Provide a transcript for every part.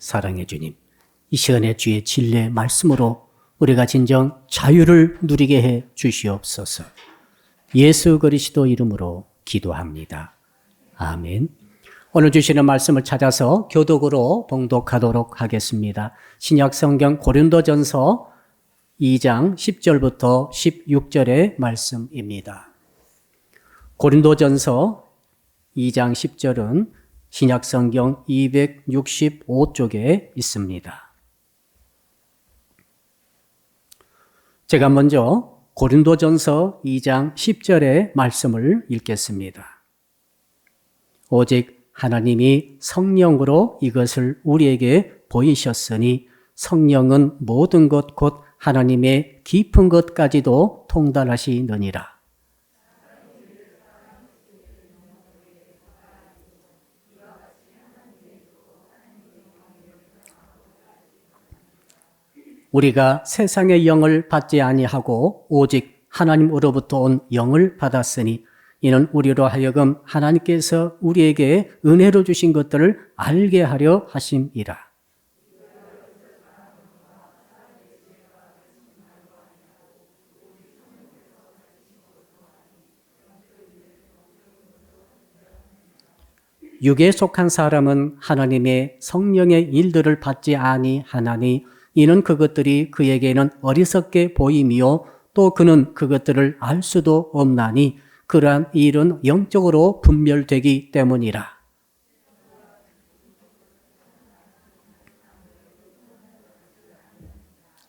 사랑해 주님, 이 시간에 주의 진리의 말씀으로 우리가 진정 자유를 누리게 해 주시옵소서. 예수 그리스도 이름으로 기도합니다. 아멘. 오늘 주시는 말씀을 찾아서 교독으로 봉독하도록 하겠습니다. 신약 성경 고린도전서 2장 10절부터 16절의 말씀입니다. 고린도전서 2장 10절은 신약 성경 265쪽에 있습니다. 제가 먼저 고린도전서 2장 10절의 말씀을 읽겠습니다. 오직 하나님이 성령으로 이것을 우리에게 보이셨으니 성령은 모든 것 곧 하나님의 깊은 것까지도 통달하시느니라. 우리가 세상의 영을 받지 아니하고 오직 하나님으로부터 온 영을 받았으니 이는 우리로 하여금 하나님께서 우리에게 은혜로 주신 것들을 알게 하려 하심이라. 육에 속한 사람은 하나님의 성령의 일들을 받지 아니하나니 이는 그것들이 그에게는 어리석게 보임이요 또 그는 그것들을 알 수도 없나니 그러한 일은 영적으로 분별되기 때문이라.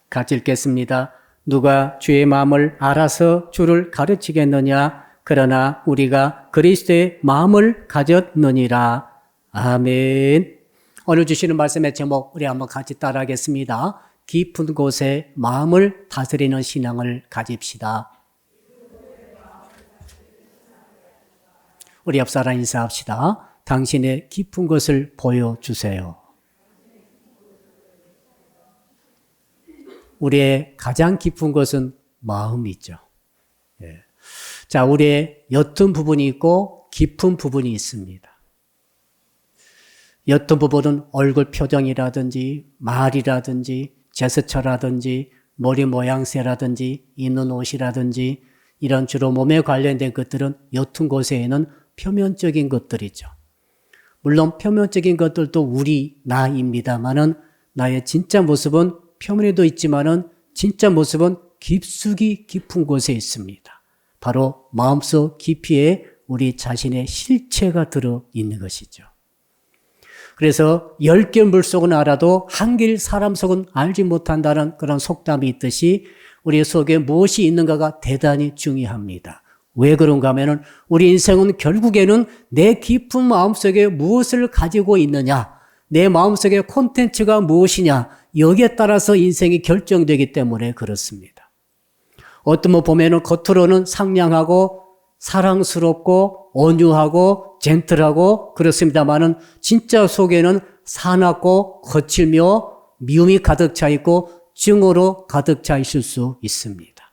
같이 읽겠습니다. 누가 주의 마음을 알아서 주를 가르치겠느냐? 그러나 우리가 그리스도의 마음을 가졌느니라. 아멘. 오늘 주시는 말씀의 제목 우리 한번 같이 따라하겠습니다. 깊은 곳에 마음을 다스리는 신앙을 가집시다. 우리 옆사람 인사합시다. 당신의 깊은 곳을 보여주세요. 우리의 가장 깊은 곳은 마음이죠. 예. 자, 우리의 옅은 부분이 있고 깊은 부분이 있습니다. 옅은 부분은 얼굴 표정이라든지 말이라든지 제스처라든지 머리 모양새라든지 입는 옷이라든지 이런 주로 몸에 관련된 것들은 옅은 곳에는 표면적인 것들이죠. 물론 표면적인 것들도 우리 나입니다만은 나의 진짜 모습은 표면에도 있지만은 진짜 모습은 깊숙이 깊은 곳에 있습니다. 바로 마음속 깊이에 우리 자신의 실체가 들어있는 것이죠. 그래서 10개 물속은 알아도 한 길 사람 속은 알지 못한다는 그런 속담이 있듯이 우리 속에 무엇이 있는가가 대단히 중요합니다. 왜 그런가 하면은 우리 인생은 결국에는 내 깊은 마음속에 무엇을 가지고 있느냐, 내 마음속의 콘텐츠가 무엇이냐, 여기에 따라서 인생이 결정되기 때문에 그렇습니다. 어떤 분 보면은 겉으로는 상냥하고 사랑스럽고 온유하고 젠틀하고 그렇습니다만은 진짜 속에는 사납고 거칠며 미움이 가득 차 있고 증오로 가득 차 있을 수 있습니다.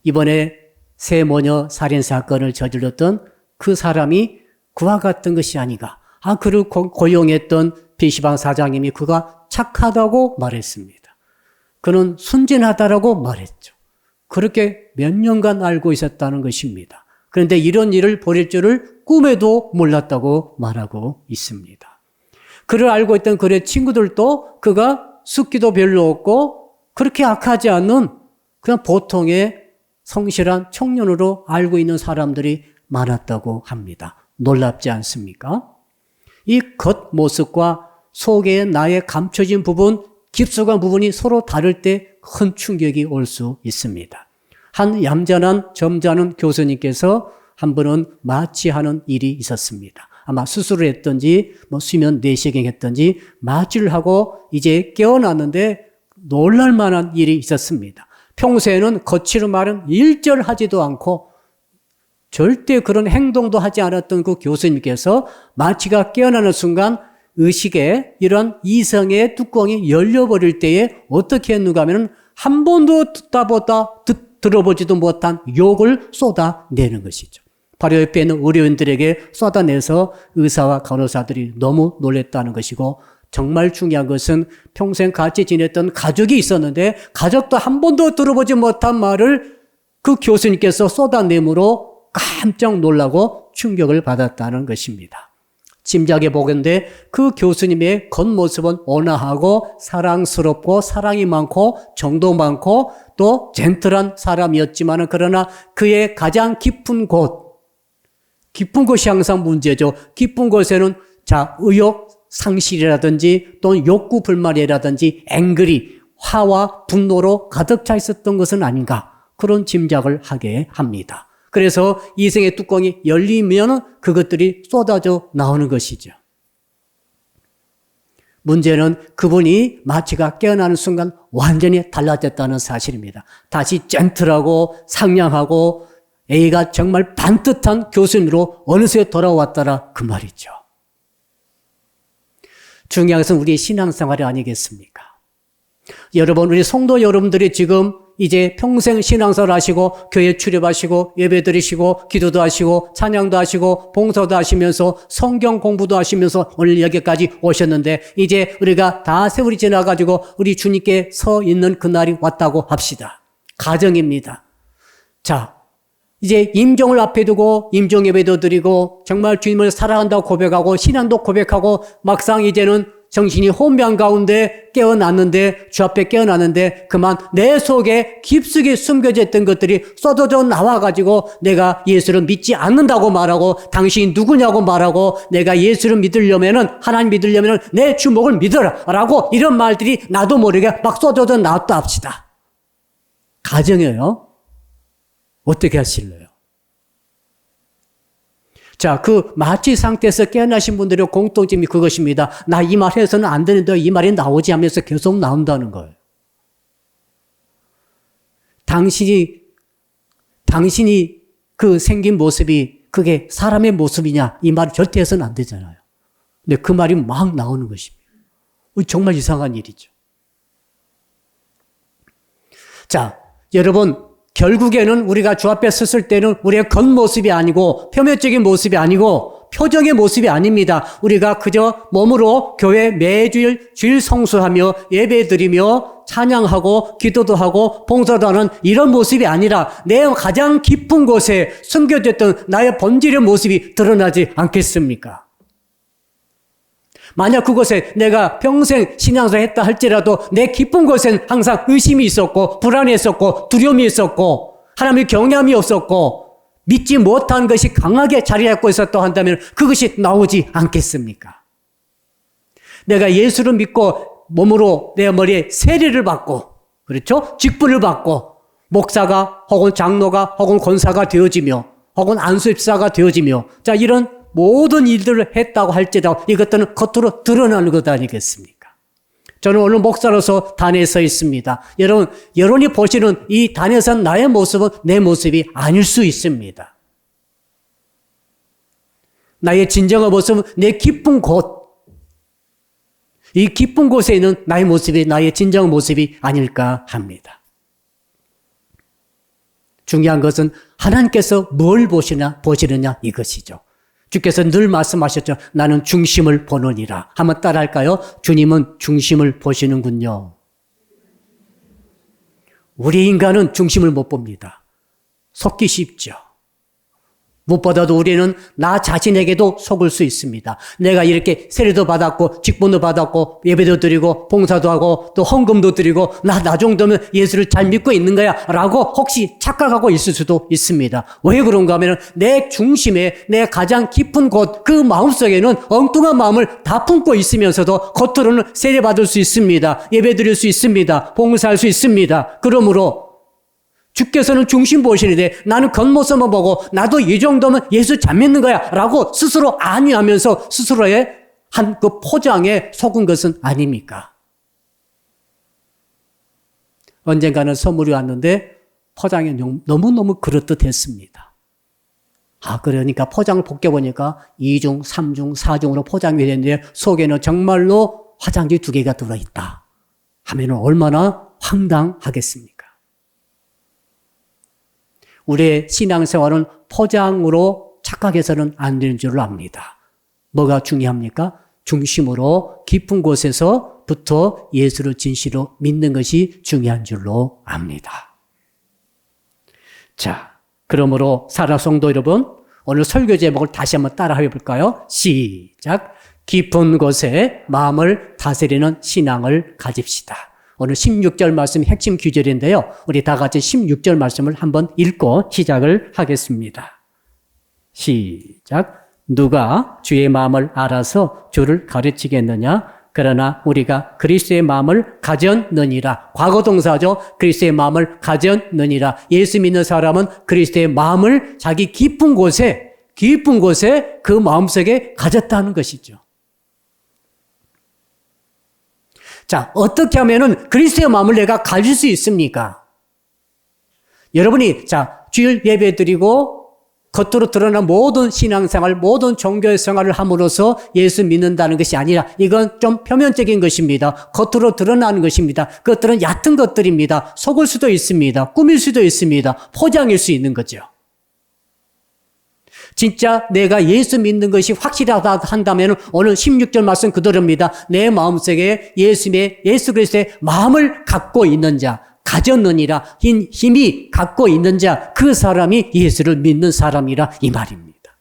이번에 새 모녀 살인 사건을 저질렀던 그 사람이 그와 같은 것이 아닌가. 그를 고용했던 PC방 사장님이 그가 착하다고 말했습니다. 그는 순진하다라고 말했죠. 그렇게 몇 년간 알고 있었다는 것입니다. 그런데 이런 일을 벌일 줄을 꿈에도 몰랐다고 말하고 있습니다. 그를 알고 있던 그의 친구들도 그가 숫기도 별로 없고 그렇게 악하지 않는 그냥 보통의 성실한 청년으로 알고 있는 사람들이 많았다고 합니다. 놀랍지 않습니까? 이 겉모습과 속에 나의 감춰진 부분, 깊숙한 부분이 서로 다를 때 큰 충격이 올 수 있습니다. 한 얌전한 점잖은 교수님께서 한 번은 마취하는 일이 있었습니다. 아마 수술을 했든지 수면 내시경 했든지 마취를 하고 이제 깨어났는데 놀랄 만한 일이 있었습니다. 평소에는 거칠은 말은 일절하지도 않고 절대 그런 행동도 하지 않았던 그 교수님께서 마취가 깨어나는 순간 의식에 이런 이성의 뚜껑이 열려버릴 때에 어떻게 했는가 하면 한 번도 들어보지도 못한 욕을 쏟아내는 것이죠. 바로 옆에 있는 의료인들에게 쏟아내서 의사와 간호사들이 너무 놀랐다는 것이고 정말 중요한 것은 평생 같이 지냈던 가족이 있었는데 가족도 한 번도 들어보지 못한 말을 그 교수님께서 쏟아내므로 깜짝 놀라고 충격을 받았다는 것입니다. 짐작해 보건대 그 교수님의 겉모습은 온화하고 사랑스럽고 사랑이 많고 정도 많고 또 젠틀한 사람이었지만 그러나 그의 가장 깊은 곳이 항상 문제죠. 깊은 곳에는 의욕 상실이라든지 또는 욕구 불만이라든지 앵그리, 화와 분노로 가득 차 있었던 것은 아닌가 그런 짐작을 하게 합니다. 그래서 이생의 뚜껑이 열리면 그것들이 쏟아져 나오는 것이죠. 문제는 그분이 마취가 깨어나는 순간 완전히 달라졌다는 사실입니다. 다시 젠틀하고 상냥하고 A가 정말 반듯한 교수님으로 어느새 돌아왔더라 그 말이죠. 중요한 것은 우리의 신앙생활이 아니겠습니까? 여러분, 우리 성도 여러분들이 지금 이제 평생 신앙생활 하시고 교회 출입하시고 예배 드리시고 기도도 하시고 찬양도 하시고 봉사도 하시면서 성경 공부도 하시면서 오늘 여기까지 오셨는데 이제 우리가 다 세월이 지나가지고 우리 주님께 서 있는 그날이 왔다고 합시다. 가정입니다. 자, 이제 임종을 앞에 두고 임종 예배도 드리고 정말 주님을 사랑한다고 고백하고 신앙도 고백하고 막상 이제는 정신이 혼미한 가운데 깨어났는데 주 앞에 깨어났는데 그만 내 속에 깊숙이 숨겨져 있던 것들이 쏟아져 나와가지고 내가 예수를 믿지 않는다고 말하고 당신이 누구냐고 말하고 내가 예수를 믿으려면은 하나님 믿으려면은 내 주목을 믿어라 라고 이런 말들이 나도 모르게 막 쏟아져 나왔다 합시다. 가정이에요. 어떻게 하실래요? 자, 그 마취 상태에서 깨어나신 분들의 공통점이 그것입니다. 나 이 말 해서는 안 되는데 이 말이 나오지 하면서 계속 나온다는 거예요. 당신이 그 생긴 모습이 그게 사람의 모습이냐 이 말 절대 해서는 안 되잖아요. 근데 그 말이 막 나오는 것입니다. 정말 이상한 일이죠. 자, 여러분 결국에는 우리가 주 앞에 섰을 때는 우리의 겉모습이 아니고 표면적인 모습이 아니고 표정의 모습이 아닙니다. 우리가 그저 몸으로 교회 매주일 주일 성수하며 예배드리며 찬양하고 기도도 하고 봉사도 하는 이런 모습이 아니라 내 가장 깊은 곳에 숨겨졌던 나의 본질의 모습이 드러나지 않겠습니까? 만약 그곳에 내가 평생 신앙생활 했다 할지라도 내 깊은 곳엔 항상 의심이 있었고 불안했었고 두려움이 있었고 하나님의 경외함이 없었고 믿지 못한 것이 강하게 자리 잡고 있었다 한다면 그것이 나오지 않겠습니까? 내가 예수를 믿고 몸으로 내 머리에 세례를 받고 그렇죠? 직분을 받고 목사가 혹은 장로가 혹은 권사가 되어지며 혹은 안수입사가 되어지며 자 이런 모든 일들을 했다고 할지라도 이것들은 겉으로 드러나는 것 아니겠습니까? 저는 오늘 목사로서 단에 서 있습니다. 여러분, 여러분이 보시는 이 단에서 나의 모습은 내 모습이 아닐 수 있습니다. 나의 진정한 모습은 내 깊은 곳, 이 깊은 곳에 있는 나의 모습이 나의 진정한 모습이 아닐까 합니다. 중요한 것은 하나님께서 뭘 보시느냐 이것이죠. 주께서 늘 말씀하셨죠. 나는 중심을 보느니라. 한번 따라할까요? 주님은 중심을 보시는군요. 우리 인간은 중심을 못 봅니다. 속기 쉽죠. 무엇보다도 우리는 나 자신에게도 속을 수 있습니다. 내가 이렇게 세례도 받았고 직분도 받았고 예배도 드리고 봉사도 하고 또 헌금도 드리고 나 정도면 예수를 잘 믿고 있는 거야 라고 혹시 착각하고 있을 수도 있습니다. 왜 그런가 하면 내 중심에 내 가장 깊은 곳 그 마음속에는 엉뚱한 마음을 다 품고 있으면서도 겉으로는 세례 받을 수 있습니다. 예배 드릴 수 있습니다. 봉사할 수 있습니다. 그러므로 주께서는 중심 보시는데 나는 겉모습만 보고 나도 이 정도면 예수 잘 믿는 거야 라고 스스로 안위하면서 스스로의 한 그 포장에 속은 것은 아닙니까? 언젠가는 선물이 왔는데 포장이 너무너무 그럴듯했습니다. 그러니까 포장을 벗겨보니까 2중, 3중, 4중으로 포장이 됐는데 속에는 정말로 화장지 2개가 들어있다 하면 얼마나 황당하겠습니까? 우리의 신앙생활은 포장으로 착각해서는 안 되는 줄 압니다. 뭐가 중요합니까? 중심으로 깊은 곳에서부터 예수를 진실로 믿는 것이 중요한 줄로 압니다. 자, 그러므로 사랑하는 성도 여러분, 오늘 설교 제목을 다시 한번 따라 해볼까요? 시작. 깊은 곳에 마음을 다스리는 신앙을 가집시다. 오늘 16절 말씀 핵심 구절인데요. 우리 다 같이 16절 말씀을 한번 읽고 시작을 하겠습니다. 시작. 누가 주의 마음을 알아서 주를 가르치겠느냐? 그러나 우리가 그리스도의 마음을 가졌느니라. 과거 동사죠. 그리스도의 마음을 가졌느니라. 예수 믿는 사람은 그리스도의 마음을 자기 깊은 곳에 그 마음속에 가졌다는 것이죠. 자, 어떻게 하면은 그리스도의 마음을 내가 가질 수 있습니까? 여러분이 주일 예배 드리고 겉으로 드러난 모든 신앙생활, 모든 종교생활을 함으로써 예수 믿는다는 것이 아니라 이건 좀 표면적인 것입니다. 겉으로 드러나는 것입니다. 그것들은 얕은 것들입니다. 속을 수도 있습니다. 꾸밀 수도 있습니다. 포장일 수 있는 거죠. 진짜 내가 예수 믿는 것이 확실하다 한다면 오늘 16절 말씀 그대로입니다. 내 마음속에 예수 그리스도의 마음을 갖고 있는 자, 가졌느니라, 힘이 갖고 있는 자, 그 사람이 예수를 믿는 사람이라 이 말입니다.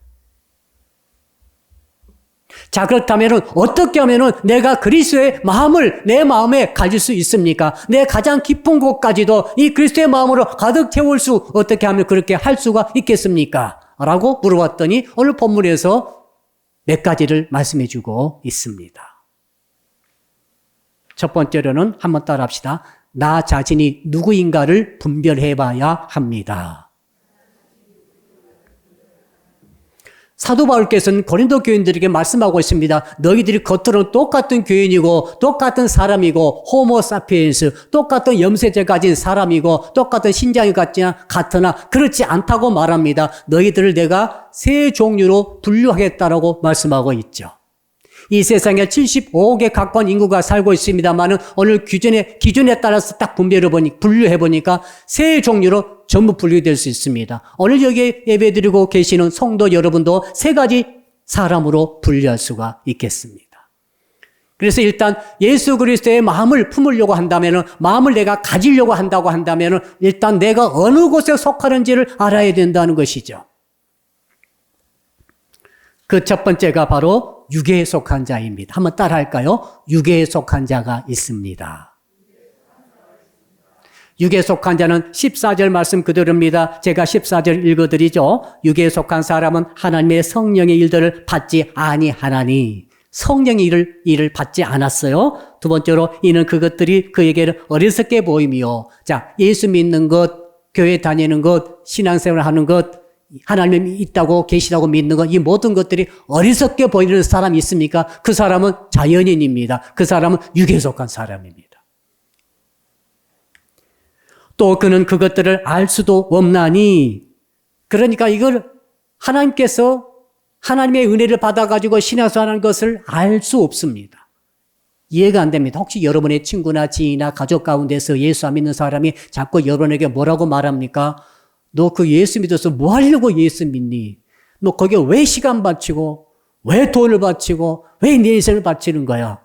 자, 그렇다면 어떻게 하면 내가 그리스도의 마음을 내 마음에 가질 수 있습니까? 내 가장 깊은 곳까지도 이 그리스도의 마음으로 가득 채울 수 어떻게 하면 그렇게 할 수가 있겠습니까? 라고 물어봤더니 오늘 본문에서 몇 가지를 말씀해 주고 있습니다. 첫 번째로는 한번 따라 합시다. 나 자신이 누구인가를 분별해 봐야 합니다. 사도 바울께서는 고린도 교인들에게 말씀하고 있습니다. 너희들이 겉으로는 똑같은 교인이고 똑같은 사람이고 호모 사피엔스, 똑같은 염세제 가진 사람이고 똑같은 신장이 같으나 그렇지 않다고 말합니다. 너희들을 내가 세 종류로 분류하겠다라고 말씀하고 있죠. 이 세상에 75억의 각권 인구가 살고 있습니다만은 오늘 기준에 따라서 딱 분류해 보니까 세 종류로 전부 분류될 수 있습니다. 오늘 여기 예배드리고 계시는 성도 여러분도 세 가지 사람으로 분류할 수가 있겠습니다. 그래서 일단 예수 그리스도의 마음을 품으려고 한다면은, 마음을 내가 가지려고 한다고 한다면은 일단 내가 어느 곳에 속하는지를 알아야 된다는 것이죠. 그 첫 번째가 바로 육에 속한 자입니다. 한번 따라 할까요? 육에 속한 자가 있습니다. 육에 속한 자는 14절 말씀 그대로입니다. 제가 14절 읽어드리죠. 육에 속한 사람은 하나님의 성령의 일들을 받지 아니하나니. 성령의 일을 받지 않았어요. 두 번째로 이는 그것들이 그에게는 어리석게 보이며, 자, 예수 믿는 것, 교회 다니는 것, 신앙생활 하는 것, 하나님이 있다고 계시다고 믿는 것, 이 모든 것들이 어리석게 보이는 사람이 있습니까? 그 사람은 자연인입니다. 그 사람은 육에 속한 사람입니다. 또 그는 그것들을 알 수도 없나니, 그러니까 이걸 하나님께서 하나님의 은혜를 받아가지고 신앙생활하는 것을 알 수 없습니다. 이해가 안 됩니다. 혹시 여러분의 친구나 지인이나 가족 가운데서 예수 안 믿는 사람이 자꾸 여러분에게 뭐라고 말합니까? 너 그 예수 믿어서 뭐 하려고 예수 믿니? 너 거기에 왜 시간 바치고, 왜 돈을 바치고, 왜 내 인생을 바치는 거야?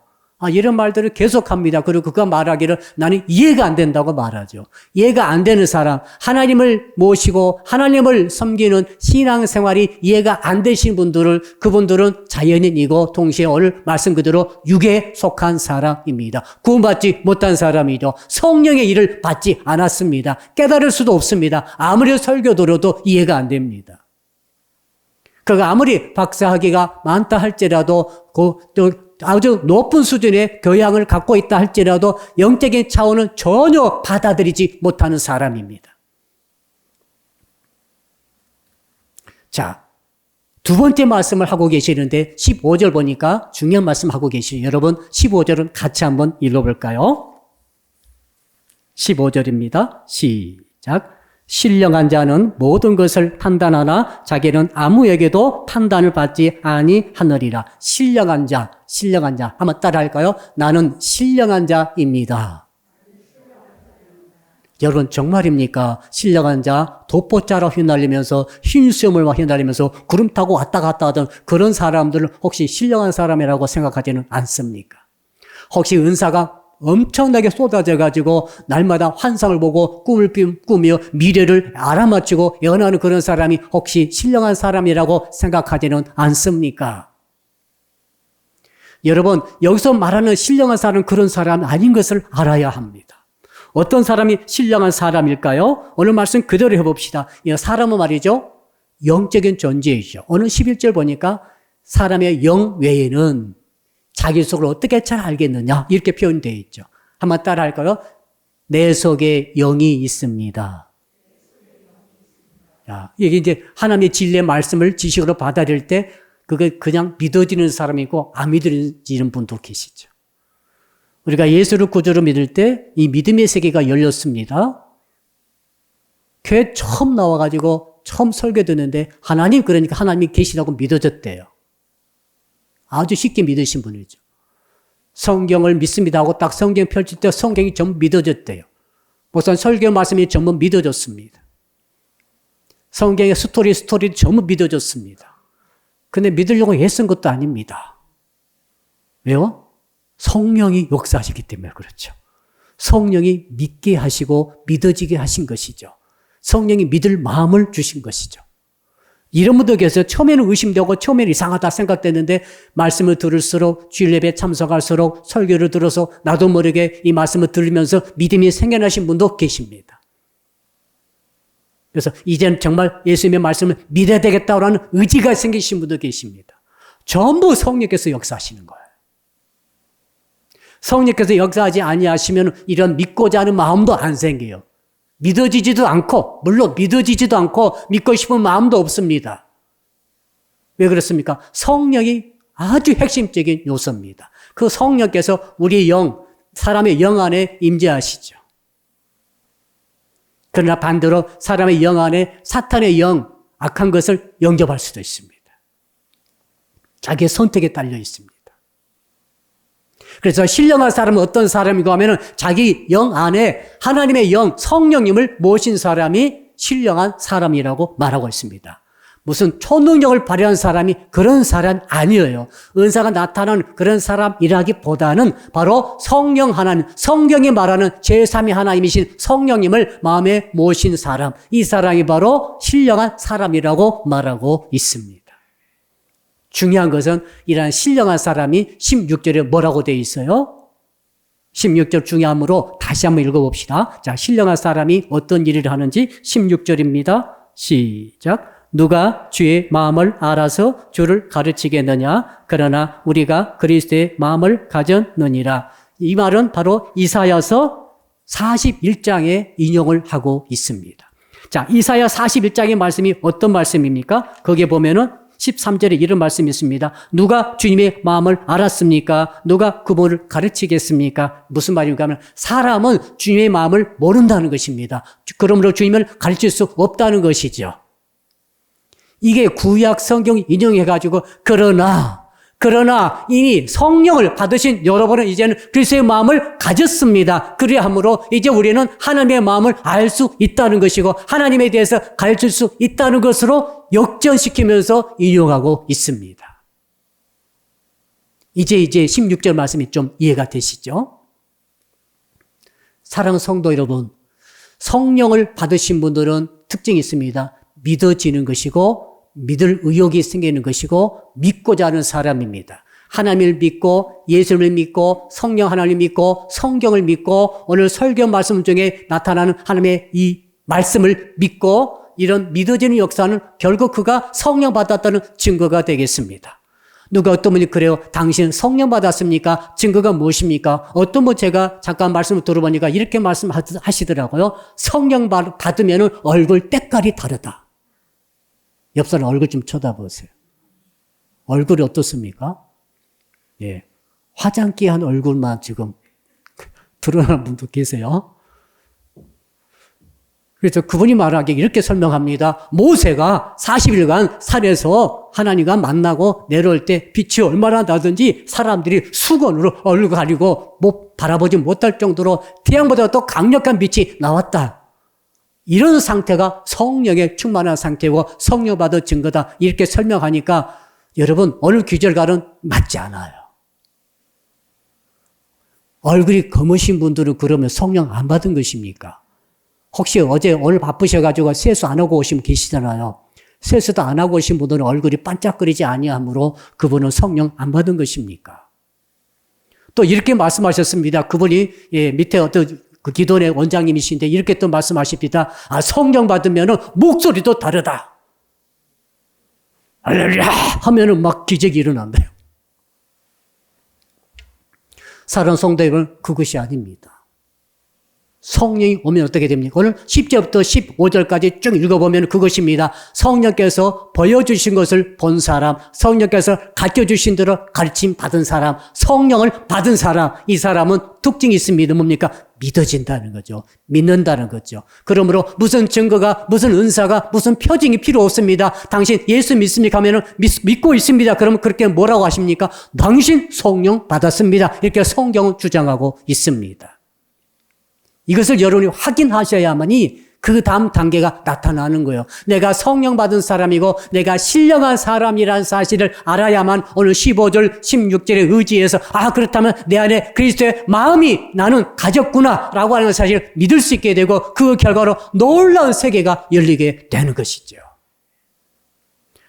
이런 말들을 계속합니다. 그리고 그가 말하기를 나는 이해가 안 된다고 말하죠. 이해가 안 되는 사람, 하나님을 모시고 하나님을 섬기는 신앙생활이 이해가 안 되신 그분들은 자연인이고 동시에 오늘 말씀 그대로 육에 속한 사람입니다. 구원받지 못한 사람이죠. 성령의 일을 받지 않았습니다. 깨달을 수도 없습니다. 아무리 설교 들어도 이해가 안 됩니다. 그가 아무리 박사학위가 많다 할지라도 아주 높은 수준의 교양을 갖고 있다 할지라도 영적인 차원은 전혀 받아들이지 못하는 사람입니다. 자, 두 번째 말씀을 하고 계시는데 15절 보니까 중요한 말씀 하고 계시죠. 여러분 15절은 같이 한번 읽어볼까요? 15절입니다. 시작. 신령한 자는 모든 것을 판단하나 자기는 아무에게도 판단을 받지 아니하느니라. 신령한 자. 한번 따라할까요? 나는 신령한 자입니다. 여러분 정말입니까? 신령한 자, 독보자로 휘날리면서 흰 수염을 막 휘날리면서 구름 타고 왔다 갔다 하던 그런 사람들을 혹시 신령한 사람이라고 생각하지는 않습니까? 혹시 은사가 엄청나게 쏟아져가지고 날마다 환상을 보고 꿈을 꾸며 미래를 알아맞히고 연하는 그런 사람이 혹시 신령한 사람이라고 생각하지는 않습니까? 여러분, 여기서 말하는 신령한 사람은 그런 사람 아닌 것을 알아야 합니다. 어떤 사람이 신령한 사람일까요? 오늘 말씀 그대로 해봅시다. 이 사람은 말이죠, 영적인 존재이죠. 오늘 11절 보니까 사람의 영 외에는 자기 속을 어떻게 잘 알겠느냐 이렇게 표현되어 있죠. 한번 따라 할까요? 내 속에 영이 있습니다. 자, 이게 이제 하나님의 진리의 말씀을 지식으로 받아들일 때 그게 그냥 믿어지는 사람이 있고 안 믿어지는 분도 계시죠. 우리가 예수를 구주로 믿을 때 이 믿음의 세계가 열렸습니다. 교회 처음 나와가지고 처음 설교 듣는데 하나님 그러니까 하나님이 계시다고 믿어졌대요. 아주 쉽게 믿으신 분이죠. 성경을 믿습니다 하고 딱 성경 펼칠 때 성경이 전부 믿어졌대요. 우선 설교 말씀이 전부 믿어졌습니다. 성경의 스토리 전부 믿어졌습니다. 근데 믿으려고 애쓴 것도 아닙니다. 왜요? 성령이 역사하시기 때문에 그렇죠. 성령이 믿게 하시고 믿어지게 하신 것이죠. 성령이 믿을 마음을 주신 것이죠. 이런 분들 계세요. 처음에는 의심되고 처음에는 이상하다 생각됐는데 말씀을 들을수록 주일 예배에 참석할수록 설교를 들어서 나도 모르게 이 말씀을 들으면서 믿음이 생겨나신 분도 계십니다. 그래서 이제는 정말 예수님의 말씀을 믿어야 되겠다라는 의지가 생기신 분도 계십니다. 전부 성령께서 역사하시는 거예요. 성령께서 역사하지 아니하시면 이런 믿고자 하는 마음도 안 생겨요. 믿어지지도 않고, 물론 믿어지지도 않고 믿고 싶은 마음도 없습니다. 왜 그렇습니까? 성령이 아주 핵심적인 요소입니다. 그 성령께서 우리 영, 사람의 영 안에 임재하시죠. 그러나 반대로 사람의 영 안에 사탄의 영, 악한 것을 영접할 수도 있습니다. 자기의 선택에 달려 있습니다. 그래서 신령한 사람은 어떤 사람이고 하면은 자기 영 안에 하나님의 영, 성령님을 모신 사람이 신령한 사람이라고 말하고 있습니다. 무슨 초능력을 발휘한 사람이 그런 사람 아니에요. 은사가 나타나는 그런 사람이라기보다는 바로 성령 하나님, 성경이 말하는 제3위 하나님이신 성령님을 마음에 모신 사람, 이 사람이 바로 신령한 사람이라고 말하고 있습니다. 중요한 것은 이러한 신령한 사람이 16절에 뭐라고 되어 있어요? 16절 중요하므로 다시 한번 읽어봅시다. 자, 신령한 사람이 어떤 일을 하는지 16절입니다. 시작. 누가 주의 마음을 알아서 주를 가르치겠느냐? 그러나 우리가 그리스도의 마음을 가졌느니라. 이 말은 바로 이사야서 41장에 인용을 하고 있습니다. 자, 이사야 41장의 말씀이 어떤 말씀입니까? 거기에 보면은 13절에 이런 말씀이 있습니다. 누가 주님의 마음을 알았습니까? 누가 그분을 가르치겠습니까? 무슨 말인가 하면 사람은 주님의 마음을 모른다는 것입니다. 그러므로 주님을 가르칠 수 없다는 것이죠. 이게 구약 성경 인용해가지고 그러나 이미 성령을 받으신 여러분은 이제는 그리스도의 마음을 가졌습니다. 그리함으로 이제 우리는 하나님의 마음을 알 수 있다는 것이고 하나님에 대해서 가르칠 수 있다는 것으로 역전시키면서 인용하고 있습니다. 이제 16절 말씀이 좀 이해가 되시죠? 사랑하는 성도 여러분, 성령을 받으신 분들은 특징이 있습니다. 믿어지는 것이고 믿을 의욕이 생기는 것이고 믿고자 하는 사람입니다. 하나님을 믿고 예수를 믿고 성령 하나님을 믿고 성경을 믿고 오늘 설교 말씀 중에 나타나는 하나님의 이 말씀을 믿고 이런 믿어지는 역사는 결국 그가 성령 받았다는 증거가 되겠습니다. 누가 어떤 분이 그래요. 당신 성령 받았습니까? 증거가 무엇입니까? 어떤 분 제가 잠깐 말씀을 들어보니까 이렇게 말씀하시더라고요. 성령 받으면 얼굴 때깔이 다르다. 옆 사람 얼굴 좀 쳐다보세요. 얼굴이 어떻습니까? 예. 화장기 한 얼굴만 지금 드러나는 분도 계세요. 그래서 그분이 말하기에 이렇게 설명합니다. 모세가 40일간 산에서 하나님과 만나고 내려올 때 빛이 얼마나 나든지 사람들이 수건으로 얼굴 가리고 바라보지 못할 정도로 태양보다 더 강력한 빛이 나왔다. 이런 상태가 성령에 충만한 상태고 성령 받은 증거다. 이렇게 설명하니까 여러분 오늘 귀절과는 맞지 않아요. 얼굴이 검으신 분들은 그러면 성령 안 받은 것입니까? 혹시 오늘 바쁘셔가지고 세수 안 하고 오신 분 계시잖아요. 세수도 안 하고 오신 분들은 얼굴이 반짝거리지 아니하므로 그분은 성령 안 받은 것입니까? 또 이렇게 말씀하셨습니다. 그분이 밑에 어떤 그 기도원의 원장님이신데 이렇게 또 말씀하십니다. 성령 받으면은 목소리도 다르다. 할렐루야 하면은 막 기적이 일어난대요. 사랑하는 성도 여러분, 그것이 아닙니다. 성령이 오면 어떻게 됩니까? 오늘 10절부터 15절까지 쭉 읽어보면 그것입니다. 성령께서 보여주신 것을 본 사람, 성령께서 가르쳐주신 대로 가르침 받은 사람, 성령을 받은 사람, 이 사람은 특징이 있습니다. 뭡니까? 믿어진다는 거죠. 믿는다는 거죠. 그러므로 무슨 증거가, 무슨 은사가, 무슨 표징이 필요 없습니다. 당신 예수 믿습니까? 하면은 믿고 있습니다. 그러면 그렇게 뭐라고 하십니까? 당신 성령 받았습니다. 이렇게 성경은 주장하고 있습니다. 이것을 여러분이 확인하셔야만이 그 다음 단계가 나타나는 거예요. 내가 성령 받은 사람이고 내가 신령한 사람이라는 사실을 알아야만 오늘 15절, 16절에 의지해서 그렇다면 내 안에 그리스도의 마음이 나는 가졌구나 라고 하는 사실을 믿을 수 있게 되고 그 결과로 놀라운 세계가 열리게 되는 것이죠.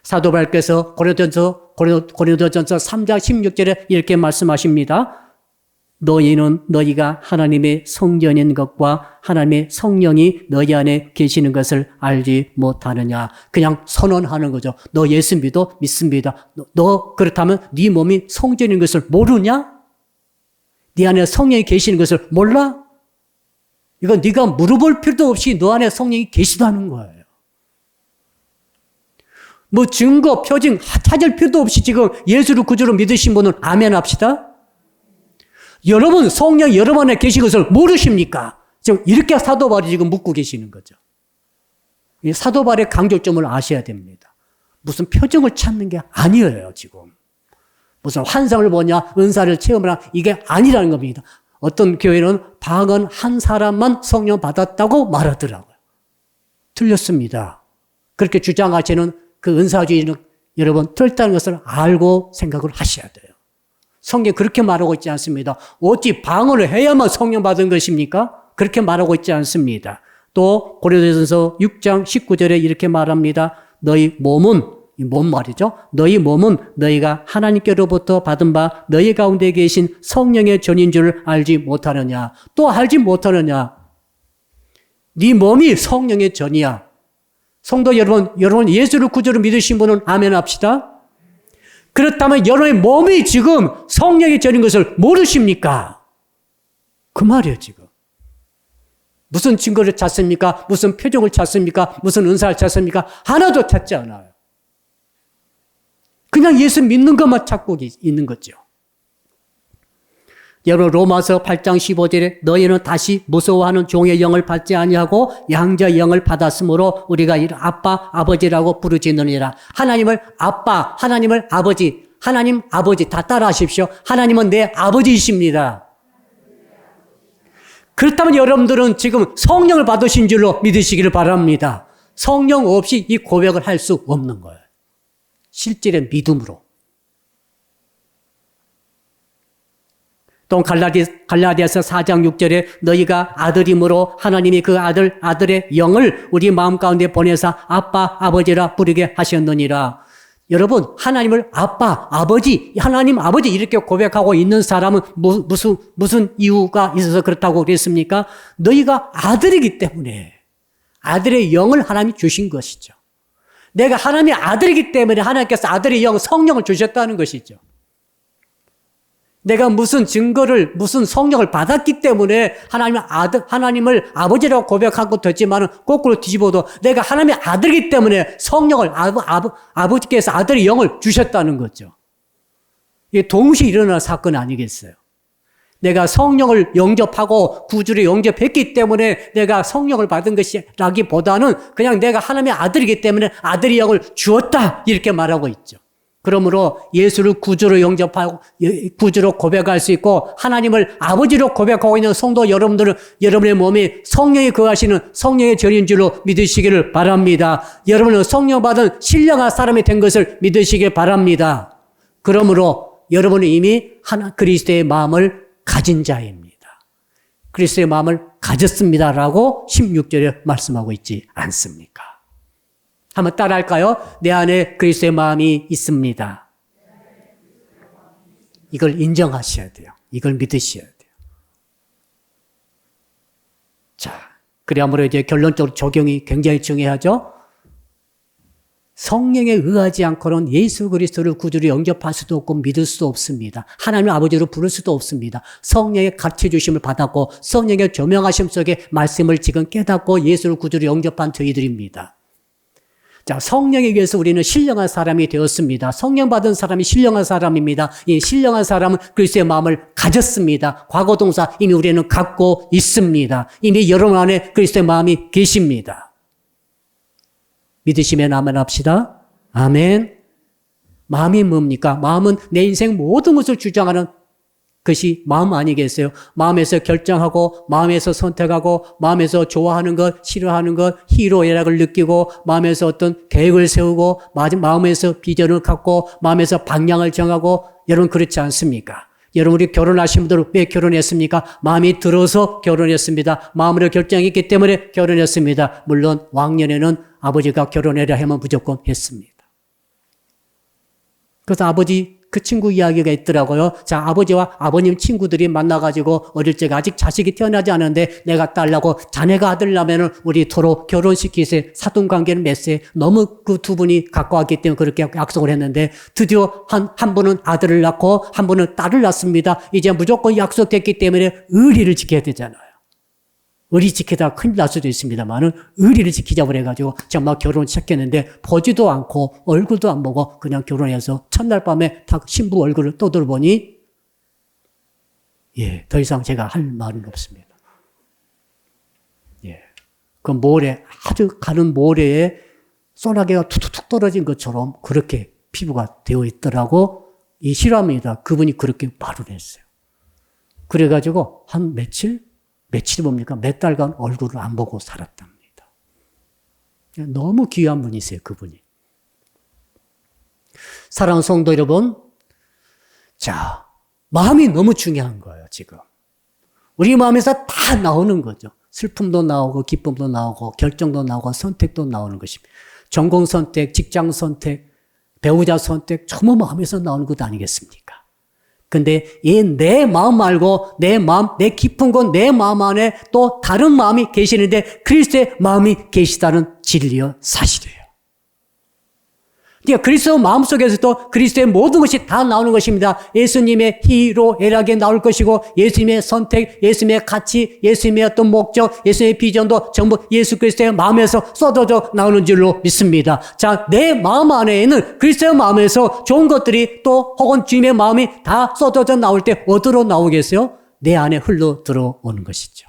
사도 바울께서 고린도전서 3장 16절에 이렇게 말씀하십니다. 너희는 너희가 하나님의 성전인 것과 하나님의 성령이 너희 안에 계시는 것을 알지 못하느냐. 그냥 선언하는 거죠. 너 예수 믿습니다. 너 그렇다면 네 몸이 성전인 것을 모르냐? 네 안에 성령이 계시는 것을 몰라? 이건 네가 물어볼 필요도 없이 너 안에 성령이 계시다는 거예요. 뭐 증거, 표징 찾을 필요도 없이 지금 예수를 구주로 믿으신 분은 아멘 합시다. 여러분 성령이 여러분 안에 계신 것을 모르십니까? 지금 이렇게 사도 바울이 지금 묻고 계시는 거죠. 이 사도 바울의 강조점을 아셔야 됩니다. 무슨 표정을 찾는 게 아니에요, 지금. 무슨 환상을 보냐, 은사를 체험하냐, 이게 아니라는 겁니다. 어떤 교회는 방언 한 사람만 성령 받았다고 말하더라고요. 틀렸습니다. 그렇게 주장하시는 그 은사주의는 여러분 틀렸다는 것을 알고 생각을 하셔야 돼요. 성경이 그렇게 말하고 있지 않습니다. 어찌 방언을 해야만 성령 받은 것입니까? 그렇게 말하고 있지 않습니다. 또 고린도전서 6장 19절에 이렇게 말합니다. 너희 몸은, 이 몸 말이죠. 너희 몸은 너희가 하나님께로부터 받은 바 너희 가운데 계신 성령의 전인 줄 알지 못하느냐. 또 알지 못하느냐. 네 몸이 성령의 전이야. 성도 여러분 예수를 구주로 믿으신 분은 아멘 합시다. 그렇다면 여러분의 몸이 지금 성령의 전인 것을 모르십니까? 그 말이에요, 지금. 무슨 증거를 찾습니까? 무슨 표정을 찾습니까? 무슨 은사를 찾습니까? 하나도 찾지 않아요. 그냥 예수 믿는 것만 찾고 있는 거죠. 여러분 로마서 8장 15절에 너희는 다시 무서워하는 종의 영을 받지 아니하고 양자의 영을 받았으므로 우리가 이를 아빠 아버지라고 부르짖느니라. 하나님을 아빠, 하나님을 아버지, 하나님 아버지 다 따라하십시오. 하나님은 내 아버지이십니다. 그렇다면 여러분들은 지금 성령을 받으신 줄로 믿으시기를 바랍니다. 성령 없이 이 고백을 할 수 없는 거예요. 실질의 믿음으로. 또 갈라디아서 4장 6절에 너희가 아들임으로 하나님이 그 아들의 영을 우리 마음 가운데 보내사 아빠 아버지라 부르게 하셨느니라. 여러분 하나님을 아빠 아버지 하나님 아버지 이렇게 고백하고 있는 사람은 무슨 이유가 있어서 그렇다고 그랬습니까? 너희가 아들이기 때문에 아들의 영을 하나님이 주신 것이죠. 내가 하나님의 아들이기 때문에 하나님께서 아들의 영 성령을 주셨다는 것이죠. 내가 무슨 증거를, 무슨 성령을 받았기 때문에 하나님을 아버지라고 고백하고 됐지만은 거꾸로 뒤집어도 내가 하나님의 아들이기 때문에 성령을, 아버지께서 아들의 영을 주셨다는 거죠. 이게 동시에 일어날 사건 아니겠어요? 내가 성령을 영접하고 구주를 영접했기 때문에 내가 성령을 받은 것이라기보다는 그냥 내가 하나님의 아들이기 때문에 아들의 영을 주었다. 이렇게 말하고 있죠. 그러므로 예수를 구주로 영접하고 구주로 고백할 수 있고 하나님을 아버지로 고백하고 있는 성도 여러분들은 여러분의 몸에 성령이 거하시는 성령의 절인 줄로 믿으시기를 바랍니다. 여러분은 성령 받은 신령한 사람이 된 것을 믿으시길 바랍니다. 그러므로 여러분은 이미 그리스도의 마음을 가진 자입니다. 그리스도의 마음을 가졌습니다라고 16절에 말씀하고 있지 않습니까? 한번 따라할까요? 내 안에 그리스도의 마음이 있습니다. 이걸 인정하셔야 돼요. 이걸 믿으셔야 돼요. 자, 그래야말로 이제 결론적으로 적용이 굉장히 중요하죠. 성령에 의하지 않고는 예수 그리스도를 구주로 영접할 수도 없고 믿을 수도 없습니다. 하나님을 아버지로 부를 수도 없습니다. 성령의 가르쳐 주심을 받았고 성령의 조명하심 속에 말씀을 지금 깨닫고 예수를 구주로 영접한 저희들입니다. 자, 성령에 의해서 우리는 신령한 사람이 되었습니다. 성령 받은 사람이 신령한 사람입니다. 이 신령한 사람은 그리스도의 마음을 가졌습니다. 과거 동사 이미 우리는 갖고 있습니다. 이미 여러분 안에 그리스도의 마음이 계십니다. 믿으시면 아멘 합시다. 아멘. 마음이 뭡니까? 마음은 내 인생 모든 것을 주장하는 것이 마음 아니겠어요? 마음에서 결정하고 마음에서 선택하고 마음에서 좋아하는 것, 싫어하는 것, 희로애락을 느끼고 마음에서 어떤 계획을 세우고 마음에서 비전을 갖고 마음에서 방향을 정하고 여러분 그렇지 않습니까? 여러분 우리 결혼하신 분들 왜 결혼했습니까? 마음이 들어서 결혼했습니다. 마음으로 결정했기 때문에 결혼했습니다. 물론 왕년에는 아버지가 결혼해라 하면 무조건 했습니다. 그래서 아버지 그 친구 이야기가 있더라고요. 자, 아버지와 아버님 친구들이 만나가지고 어릴 적에 아직 자식이 태어나지 않았는데 내가 딸라고 자네가 아들 나면은 우리 서로 결혼시키세. 사돈관계는 맺세. 너무 그 두 분이 가까웠기 때문에 그렇게 약속을 했는데 드디어 한 분은 아들을 낳고 한 분은 딸을 낳습니다. 이제 무조건 약속됐기 때문에 의리를 지켜야 되잖아요. 의리 지키다가 큰일 날 수도 있습니다만은 의리를 지키자고 그래가지고 정말 결혼 시작했는데 보지도 않고 얼굴도 안 보고 그냥 결혼해서 첫날 밤에 다 신부 얼굴을 떠들어보니 더 이상 제가 할 말은 없습니다. 그 모래, 아주 가는 모래에 소나기가 툭툭툭 떨어진 것처럼 그렇게 피부가 되어 있더라고. 이 실화입니다. 그분이 그렇게 말을 했어요. 그래가지고 한 며칠이 뭡니까? 몇 달간 얼굴을 안 보고 살았답니다. 너무 귀한 분이세요, 그분이. 사랑하는 성도 여러분, 자, 마음이 너무 중요한 거예요, 지금. 우리 마음에서 다 나오는 거죠. 슬픔도 나오고, 기쁨도 나오고, 결정도 나오고, 선택도 나오는 것입니다. 전공 선택, 직장 선택, 배우자 선택, 전부 마음에서 나오는 것 아니겠습니까? 근데 내 마음 말고 내 마음, 내 깊은 건 내 마음 안에 또 다른 마음이 계시는데 그리스도의 마음이 계시다는 진리요 사실이에요. 그러니까 그리스도 마음속에서도 그리스도의 모든 것이 다 나오는 것입니다. 예수님의 희로애락이 나올 것이고 예수님의 선택, 예수님의 가치, 예수님의 어떤 목적, 예수님의 비전도 전부 예수 그리스도의 마음에서 쏟아져 나오는 줄로 믿습니다. 자, 내 마음 안에는 그리스도의 마음에서 좋은 것들이 또 혹은 주님의 마음이 다 쏟아져 나올 때 어디로 나오겠어요? 내 안에 흘러 들어오는 것이죠.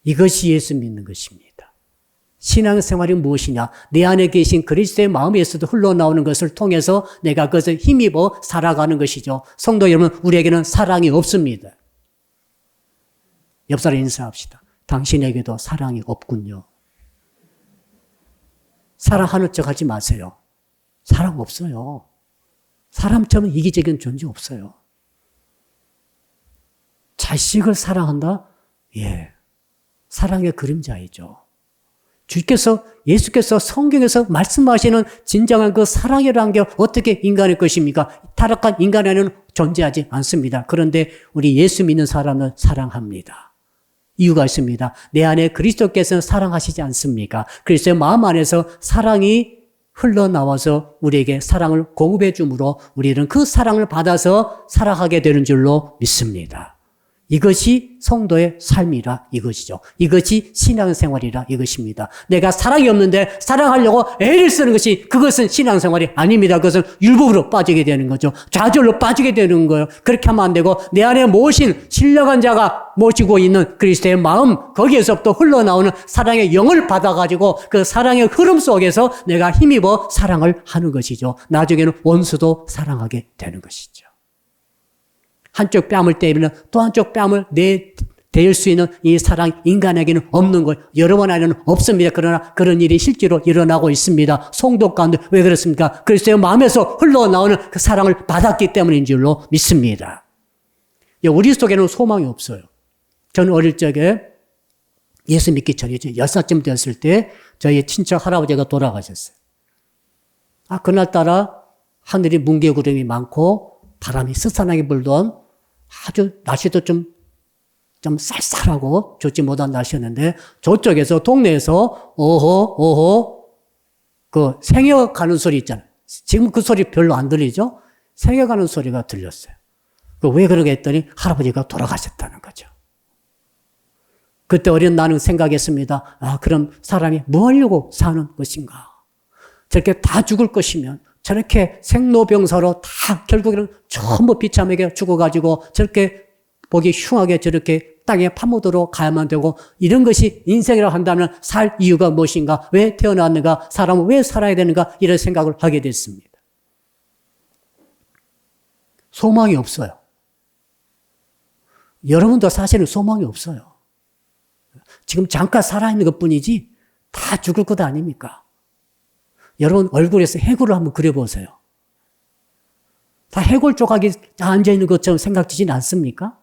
이것이 예수 믿는 것입니다. 신앙생활이 무엇이냐? 내 안에 계신 그리스도의 마음에서도 흘러나오는 것을 통해서 내가 그것을 힘입어 살아가는 것이죠. 성도 여러분, 우리에게는 사랑이 없습니다. 옆 사람 인사합시다. 당신에게도 사랑이 없군요. 사랑하는 척 하지 마세요. 사랑 없어요. 사람처럼 이기적인 존재 없어요. 자식을 사랑한다? 사랑의 그림자이죠. 예수께서 성경에서 말씀하시는 진정한 그 사랑이라는 게 어떻게 인간의 것입니까? 타락한 인간 안에는 존재하지 않습니다. 그런데 우리 예수 믿는 사람은 사랑합니다. 이유가 있습니다. 내 안에 그리스도께서는 사랑하시지 않습니까? 그리스도의 마음 안에서 사랑이 흘러나와서 우리에게 사랑을 공급해 주므로 우리는 그 사랑을 받아서 살아가게 되는 줄로 믿습니다. 이것이 성도의 삶이라 이것이죠. 이것이 신앙생활이라 이것입니다. 내가 사랑이 없는데 사랑하려고 애를 쓰는 것이 그것은 신앙생활이 아닙니다. 그것은 율법으로 빠지게 되는 거죠. 좌절로 빠지게 되는 거예요. 그렇게 하면 안 되고 내 안에 모신 신령한 자가 모시고 있는 그리스도의 마음 거기에서부터 흘러나오는 사랑의 영을 받아가지고 그 사랑의 흐름 속에서 내가 힘입어 사랑을 하는 것이죠. 나중에는 원수도 사랑하게 되는 것이죠. 한쪽 뺨을 때리면 또 한쪽 뺨을 내댈 수 있는 이 사랑 인간에게는 없는 것. 여러분 안에는 없습니다. 그러나 그런 일이 실제로 일어나고 있습니다. 성도 가운데 왜 그렇습니까? 그리스도의 마음에서 흘러나오는 그 사랑을 받았기 때문인 줄로 믿습니다. 우리 속에는 소망이 없어요. 저는 어릴 적에 예수 믿기 전이죠. 10살쯤 됐을 때 저희 친척 할아버지가 돌아가셨어요. 그날따라 하늘이 뭉게구름이 많고 바람이 스산하게 불던 아주 날씨도 좀 쌀쌀하고 좋지 못한 날씨였는데 저쪽에서 동네에서 오호 그 생여가는 소리 있잖아요. 지금 그 소리 별로 안 들리죠? 생여가는 소리가 들렸어요. 왜 그러게 했더니 할아버지가 돌아가셨다는 거죠. 그때 어린 나는 생각했습니다. 그럼 사람이 뭐 하려고 사는 것인가? 저렇게 다 죽을 것이면 저렇게 생로병사로 다 결국에는 전부 비참하게 죽어가지고 저렇게 보기 흉하게 저렇게 땅에 파묻으러 가야만 되고 이런 것이 인생이라고 한다면 살 이유가 무엇인가? 왜 태어났는가? 사람은 왜 살아야 되는가? 이런 생각을 하게 됐습니다. 소망이 없어요. 여러분도 사실은 소망이 없어요. 지금 잠깐 살아있는 것뿐이지 다 죽을 것 아닙니까? 여러분 얼굴에서 해골을 한번 그려보세요. 다 해골 조각이 앉아있는 것처럼 생각지진 않습니까?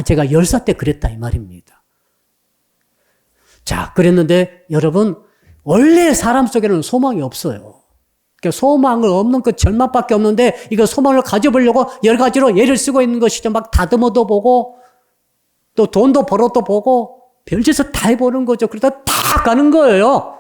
제가 10살 때 그랬다 이 말입니다. 자, 그랬는데 여러분 원래 사람 속에는 소망이 없어요. 그러니까 소망을 없는 그 절망밖에 없는데 이거 소망을 가져보려고 여러 가지로 예를 쓰고 있는 것이죠. 막 다듬어도 보고 또 돈도 벌어도 보고 별짓을 다 해보는 거죠. 그러다 다 가는 거예요.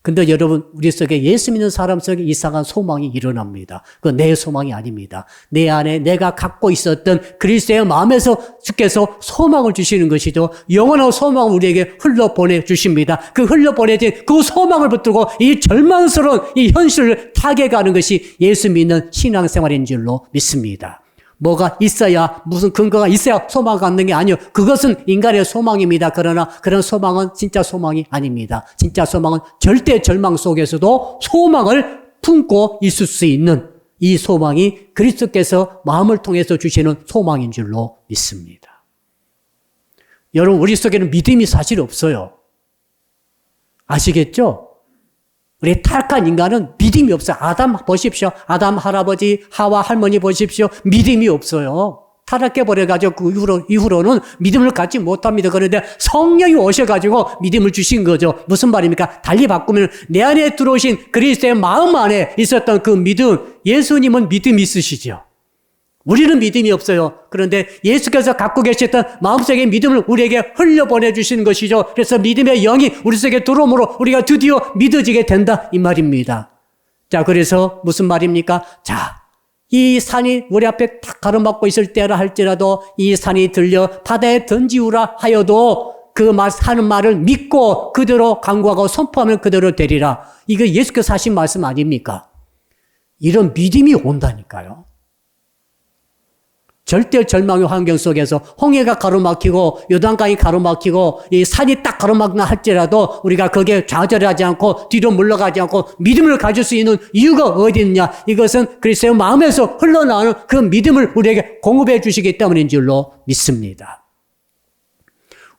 근데 여러분 우리 속에 예수 믿는 사람 속에 이상한 소망이 일어납니다. 그건 내 소망이 아닙니다. 내 안에 내가 갖고 있었던 그리스도의 마음에서 주께서 소망을 주시는 것이죠. 영원한 소망을 우리에게 흘러보내 주십니다. 그 흘러보내진 그 소망을 붙들고 이 절망스러운 이 현실을 타개가는 것이 예수 믿는 신앙생활인 줄로 믿습니다. 뭐가 있어야 무슨 근거가 있어야 소망을 갖는 게 아니요. 그것은 인간의 소망입니다. 그러나 그런 소망은 진짜 소망이 아닙니다. 진짜 소망은 절대 절망 속에서도 소망을 품고 있을 수 있는 이 소망이 그리스도께서 마음을 통해서 주시는 소망인 줄로 믿습니다. 여러분 우리 속에는 믿음이 사실 없어요. 아시겠죠? 우리 타락한 인간은 믿음이 없어요. 아담 보십시오. 아담 할아버지, 하와 할머니 보십시오. 믿음이 없어요. 타락해버려가지고 그 이후로는 믿음을 갖지 못합니다. 그런데 성령이 오셔가지고 믿음을 주신 거죠. 무슨 말입니까? 달리 바꾸면 내 안에 들어오신 그리스도의 마음 안에 있었던 그 믿음, 예수님은 믿음이 있으시죠. 우리는 믿음이 없어요. 그런데 예수께서 갖고 계셨던 마음속의 믿음을 우리에게 흘려보내주시는 것이죠. 그래서 믿음의 영이 우리 속에 들어오므로 우리가 드디어 믿어지게 된다 이 말입니다. 자, 그래서 무슨 말입니까? 자, 이 산이 우리 앞에 딱 가로막고 있을 때라 할지라도 이 산이 들려 바다에 던지우라 하여도 그 하는 말을 믿고 그대로 간구하고 선포하면 그대로 되리라. 이거 예수께서 하신 말씀 아닙니까? 이런 믿음이 온다니까요. 절대 절망의 환경 속에서 홍해가 가로막히고 요단강이 가로막히고 이 산이 딱 가로막나 할지라도 우리가 거기에 좌절하지 않고 뒤로 물러가지 않고 믿음을 가질 수 있는 이유가 어디 있느냐? 이것은 그리스도의 마음에서 흘러나오는 그 믿음을 우리에게 공급해 주시기 때문인 줄로 믿습니다.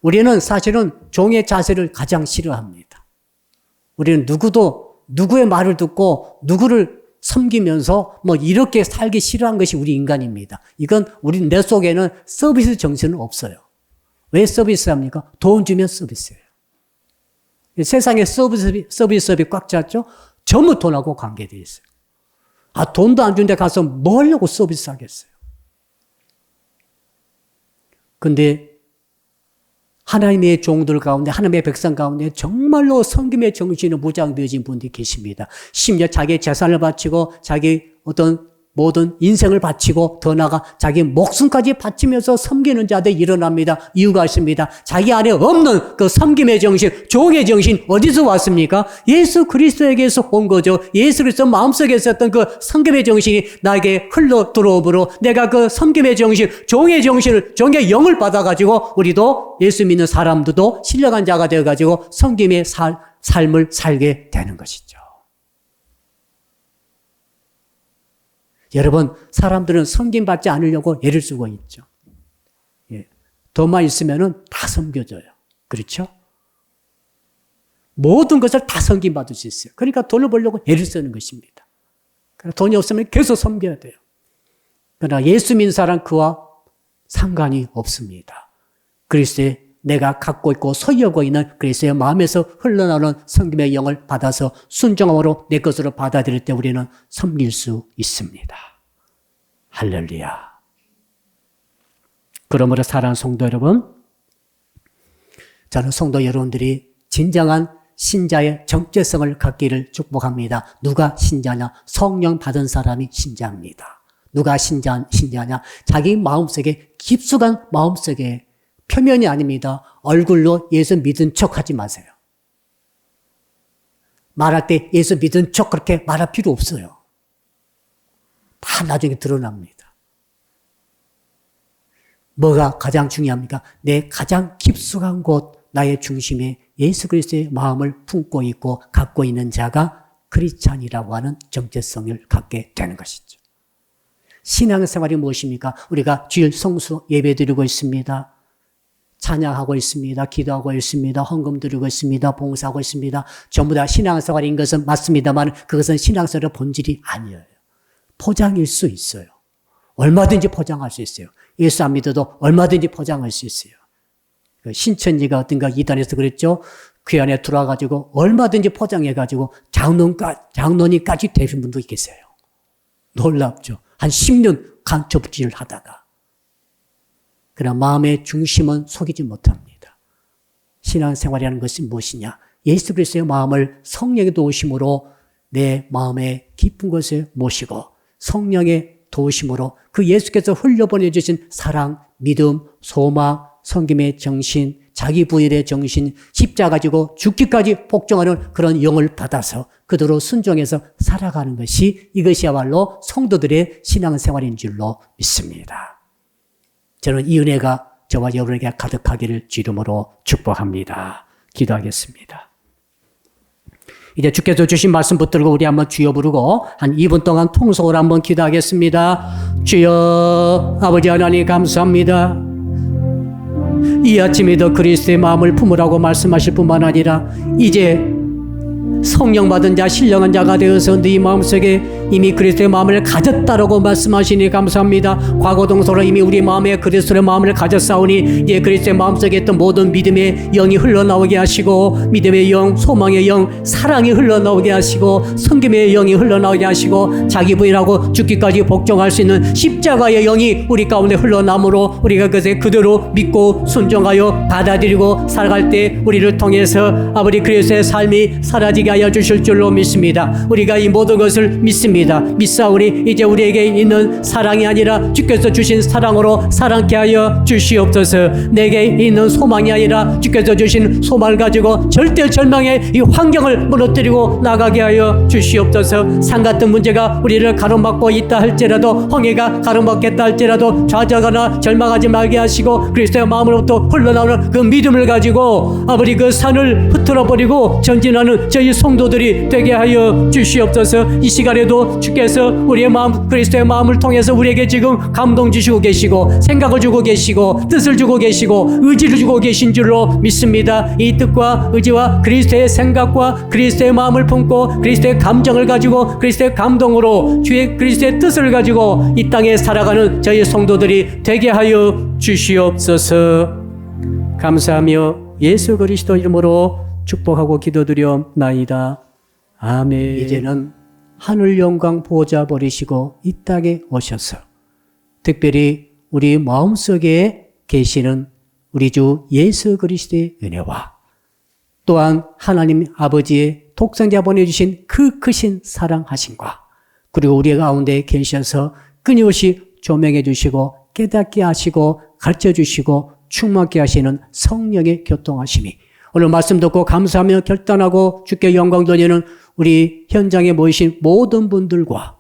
우리는 사실은 종의 자세를 가장 싫어합니다. 우리는 누구의 말을 듣고 누구를 섬기면서 이렇게 살기 싫어한 것이 우리 인간입니다. 이건 내 속에는 서비스 정신은 없어요. 왜 서비스합니까? 돈 주면 서비스예요. 세상에 서비스업이 꽉 찼죠? 전부 돈하고 관계되어 있어요. 돈도 안 주는데 가서 뭐 하려고 서비스 하겠어요? 근데 하나님의 종들 가운데, 하나님의 백성 가운데 정말로 섬김의 정신으로 무장되어진 분들이 계십니다. 심지어 자기의 재산을 바치고 자기 어떤 모든 인생을 바치고 더 나아가 자기 목숨까지 바치면서 섬기는 자들이 일어납니다. 이유가 있습니다. 자기 안에 없는 그 섬김의 정신, 종의 정신 어디서 왔습니까? 예수 그리스도에게서 온 거죠. 예수 그리스도 마음속에 있었던 그 섬김의 정신이 나에게 흘러 들어오므로 내가 그 섬김의 정신, 종의 정신을, 종의 영을 받아가지고 우리도 예수 믿는 사람들도 신령한 자가 되어가지고 섬김의 삶을 살게 되는 것이죠. 여러분, 사람들은 섬김받지 않으려고 애를 쓰고 있죠. 예. 돈만 있으면은 다 섬겨줘요. 그렇죠? 모든 것을 다 섬김받을 수 있어요. 그러니까 돈을 벌려고 애를 쓰는 것입니다. 그러나 돈이 없으면 계속 섬겨야 돼요. 그러나 예수 믿는 사람 그와 상관이 없습니다. 그리스도의 내가 갖고 있고 소유하고 있는 그리스도의 마음에서 흘러나오는 섬김의 영을 받아서 순종함으로 내 것으로 받아들일 때 우리는 섬길 수 있습니다. 할렐루야. 그러므로 사랑하는 성도 여러분, 저는 성도 여러분들이 진정한 신자의 정체성을 갖기를 축복합니다. 누가 신자냐? 성령 받은 사람이 신자입니다. 누가 신자냐? 자기 마음속에 깊숙한 마음속에 표면이 아닙니다. 얼굴로 예수 믿은 척 하지 마세요. 말할 때 예수 믿은 척 그렇게 말할 필요 없어요. 다 나중에 드러납니다. 뭐가 가장 중요합니까? 내 가장 깊숙한 곳, 나의 중심에 예수 그리스도의 마음을 품고 있고 갖고 있는 자가 크리스찬이라고 하는 정체성을 갖게 되는 것이죠. 신앙생활이 무엇입니까? 우리가 주일 성수 예배드리고 있습니다. 찬양하고 있습니다. 기도하고 있습니다. 헌금 드리고 있습니다. 봉사하고 있습니다. 전부 다 신앙생활인 것은 맞습니다만 그것은 신앙생활의 본질이 아니에요. 포장일 수 있어요. 얼마든지 포장할 수 있어요. 예수 안 믿어도 얼마든지 포장할 수 있어요. 신천지가 어떤가 이단에서 그랬죠. 그 안에 들어와가지고 얼마든지 포장해가지고 장로님까지 되신 분도 계세요. 놀랍죠. 한 10년 간첩질을 하다가. 그러나 마음의 중심은 속이지 못합니다. 신앙생활이라는 것이 무엇이냐? 예수 그리스도의 마음을 성령의 도우심으로 내 마음의 깊은 곳에 모시고 성령의 도우심으로 그 예수께서 흘려보내주신 사랑, 믿음, 소망, 섬김의 정신, 자기 부인의 정신, 십자가 가지고 죽기까지 복종하는 그런 영을 받아서 그대로 순종해서 살아가는 것이 이것이야말로 성도들의 신앙생활인 줄로 믿습니다. 저는 이 은혜가 저와 여러분에게 가득하기를 주 이름으로 축복합니다. 기도하겠습니다. 이제 주께서 주신 말씀 붙들고 우리 한번 주여 부르고 한 2분 동안 통속으로 한번 기도하겠습니다. 주여 아버지 하나님 감사합니다. 이 아침에도 그리스도의 마음을 품으라고 말씀하실 뿐만 아니라 이제 성령 받은 자, 신령한 자가 되어서 네 마음속에 이미 그리스도의 마음을 가졌다라고 말씀하시니 감사합니다. 과거 동서로 이미 우리 마음에 그리스도의 마음을 가졌사오니 이제 그리스도의 마음속에 있던 모든 믿음의 영이 흘러나오게 하시고 믿음의 영, 소망의 영, 사랑이 흘러나오게 하시고 섬김의 영이 흘러나오게 하시고 자기 부인하고 죽기까지 복종할 수 있는 십자가의 영이 우리 가운데 흘러나오므로 우리가 그것에 그대로 믿고 순종하여 받아들이고 살아갈 때 우리를 통해서 아버지 그리스도의 삶이 사라지게 하여 주실 줄로 믿습니다. 우리가 이 모든 것을 믿습니다. 믿사오니 이제 우리에게 있는 사랑이 아니라 주께서 주신 사랑으로 사랑케 하여 주시옵소서. 내게 있는 소망이 아니라 주께서 주신 소망을 가지고 절대 절망의 이 환경을 무너뜨리고 나가게 하여 주시옵소서. 산 같은 문제가 우리를 가로막고 있다 할지라도 홍해가 가로막겠다 할지라도 좌절하거나 절망하지 말게 하시고 그리스도의 마음으로부터 흘러나오는 그 믿음을 가지고 아버지 그 산을 흩어져 버리고 전진하는 저희 성도들이 되게 하여 주시옵소서. 이 시간에도 주께서 우리의 마음 그리스도의 마음을 통해서 우리에게 지금 감동 주시고 계시고 생각을 주고 계시고 뜻을 주고 계시고 의지를 주고 계신 줄로 믿습니다. 이 뜻과 의지와 그리스도의 생각과 그리스도의 마음을 품고 그리스도의 감정을 가지고 그리스도의 감동으로 주의 그리스도의 뜻을 가지고 이 땅에 살아가는 저희 성도들이 되게 하여 주시옵소서. 감사하며 예수 그리스도 이름으로 축복하고 기도드리옵나이다. 아멘. 이제는 하늘 영광 보좌 버리시고 이 땅에 오셔서 특별히 우리 마음속에 계시는 우리 주 예수 그리스도의 은혜와 또한 하나님 아버지의 독생자 보내주신 그 크신 사랑하심과 그리고 우리 가운데 계셔서 끊임없이 조명해 주시고 깨닫게 하시고 가르쳐 주시고 충만케 하시는 성령의 교통하심이 오늘 말씀 듣고 감사하며 결단하고 주께 영광 돌리는 우리 현장에 모이신 모든 분들과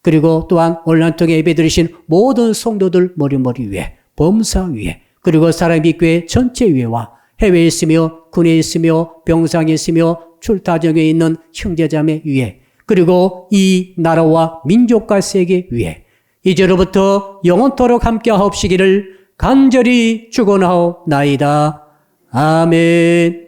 그리고 또한 온라인 통해 예배드리신 모든 성도들 머리머리 위에 범사 위에 그리고 사랑빛교회 전체 위에와 해외에 있으며 군에 있으며 병상에 있으며 출타정에 있는 형제자매 위에 그리고 이 나라와 민족과 세계 위에 이제로부터 영원토록 함께 하옵시기를 간절히 축원하옵나이다. 아멘.